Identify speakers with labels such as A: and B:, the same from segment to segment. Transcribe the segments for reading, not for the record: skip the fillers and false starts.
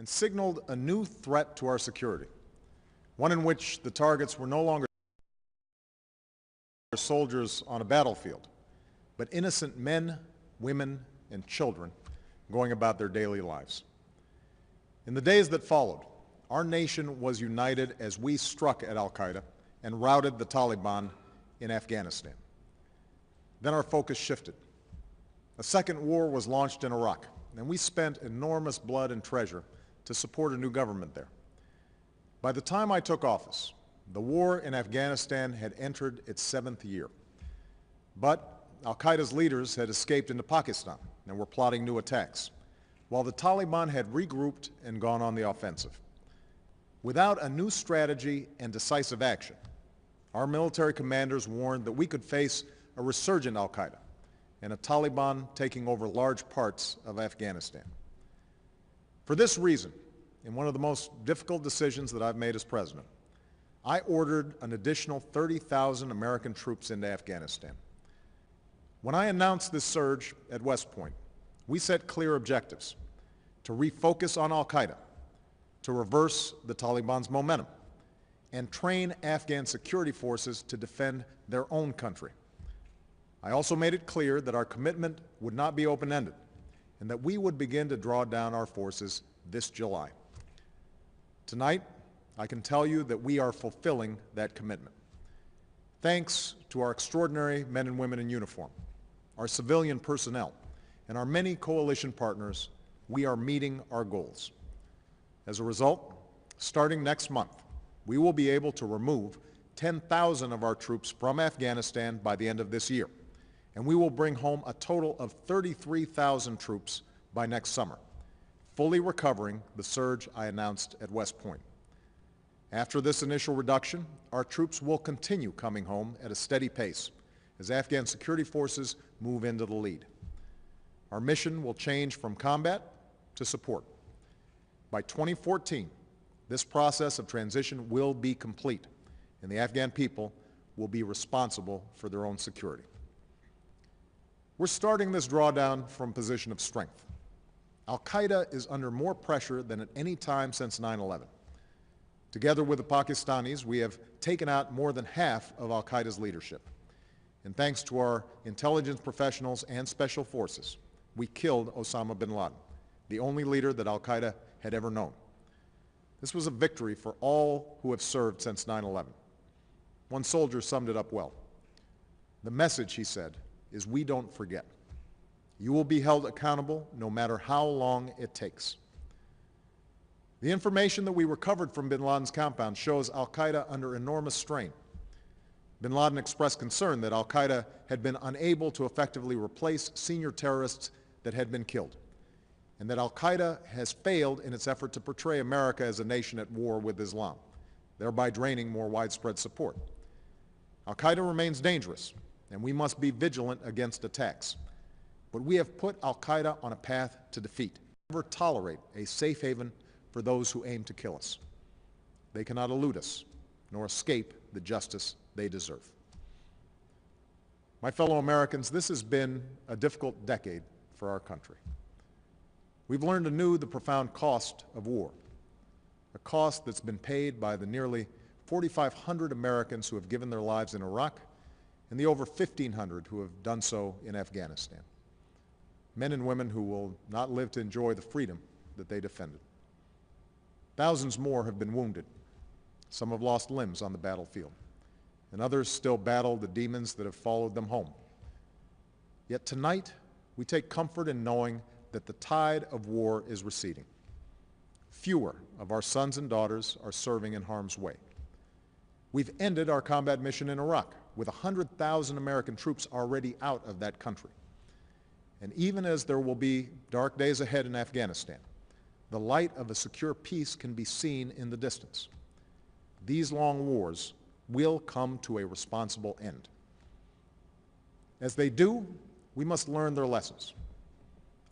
A: and signaled a new threat to our security, one in which the targets were no longer soldiers on a battlefield, but innocent men, women, and children going about their daily lives. In the days that followed, our nation was united as we struck at al-Qaeda and routed the Taliban in Afghanistan. Then our focus shifted. A second war was launched in Iraq, and we spent enormous blood and treasure to support a new government there. By the time I took office, the war in Afghanistan had entered its 7th year. But al-Qaeda's leaders had escaped into Pakistan and were plotting new attacks, while the Taliban had regrouped and gone on the offensive. Without a new strategy and decisive action, our military commanders warned that we could face a resurgent al-Qaeda and a Taliban taking over large parts of Afghanistan. For this reason, in one of the most difficult decisions that I've made as president, I ordered an additional 30,000 American troops into Afghanistan. When I announced this surge at West Point, we set clear objectives: to refocus on al-Qaeda, to reverse the Taliban's momentum, and train Afghan security forces to defend their own country. I also made it clear that our commitment would not be open-ended and that we would begin to draw down our forces this July. Tonight, I can tell you that we are fulfilling that commitment. Thanks to our extraordinary men and women in uniform, our civilian personnel, and our many coalition partners, we are meeting our goals. As a result, starting next month, we will be able to remove 10,000 of our troops from Afghanistan by the end of this year, and we will bring home a total of 33,000 troops by next summer, fully recovering the surge I announced at West Point. After this initial reduction, our troops will continue coming home at a steady pace as Afghan security forces move into the lead. Our mission will change from combat to support. By 2014, this process of transition will be complete, and the Afghan people will be responsible for their own security. We're starting this drawdown from a position of strength. Al-Qaeda is under more pressure than at any time since 9/11. Together with the Pakistanis, we have taken out more than half of al-Qaeda's leadership. And thanks to our intelligence professionals and special forces, we killed Osama bin Laden, the only leader that al-Qaeda had ever known. This was a victory for all who have served since 9/11. One soldier summed it up well. The message, he said, is we don't forget. You will be held accountable no matter how long it takes. The information that we recovered from bin Laden's compound shows al-Qaeda under enormous strain. Bin Laden expressed concern that al-Qaeda had been unable to effectively replace senior terrorists that had been killed, and that al-Qaeda has failed in its effort to portray America as a nation at war with Islam, thereby draining more widespread support. Al-Qaeda remains dangerous, and we must be vigilant against attacks. But we have put al-Qaeda on a path to defeat. Never tolerate a safe haven for those who aim to kill us. They cannot elude us, nor escape the justice they deserve. My fellow Americans, this has been a difficult decade for our country. We've learned anew the profound cost of war, a cost that's been paid by the nearly 4,500 Americans who have given their lives in Iraq and the over 1,500 who have done so in Afghanistan. Men and women who will not live to enjoy the freedom that they defended. Thousands more have been wounded. Some have lost limbs on the battlefield, and others still battle the demons that have followed them home. Yet tonight, we take comfort in knowing that the tide of war is receding. Fewer of our sons and daughters are serving in harm's way. We've ended our combat mission in Iraq, with 100,000 American troops already out of that country. And even as there will be dark days ahead in Afghanistan, the light of a secure peace can be seen in the distance. These long wars will come to a responsible end. As they do, we must learn their lessons.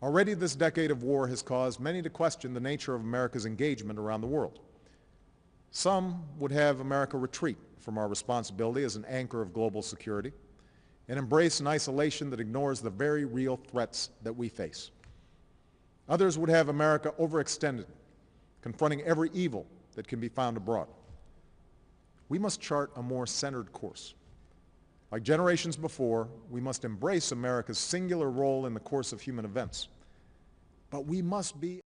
A: Already this decade of war has caused many to question the nature of America's engagement around the world. Some would have America retreat from our responsibility as an anchor of global security and embrace an isolation that ignores the very real threats that we face. Others would have America overextended confronting every evil that can be found abroad. We must chart a more centered course. Like generations before, we must embrace America's singular role in the course of human events. But we must be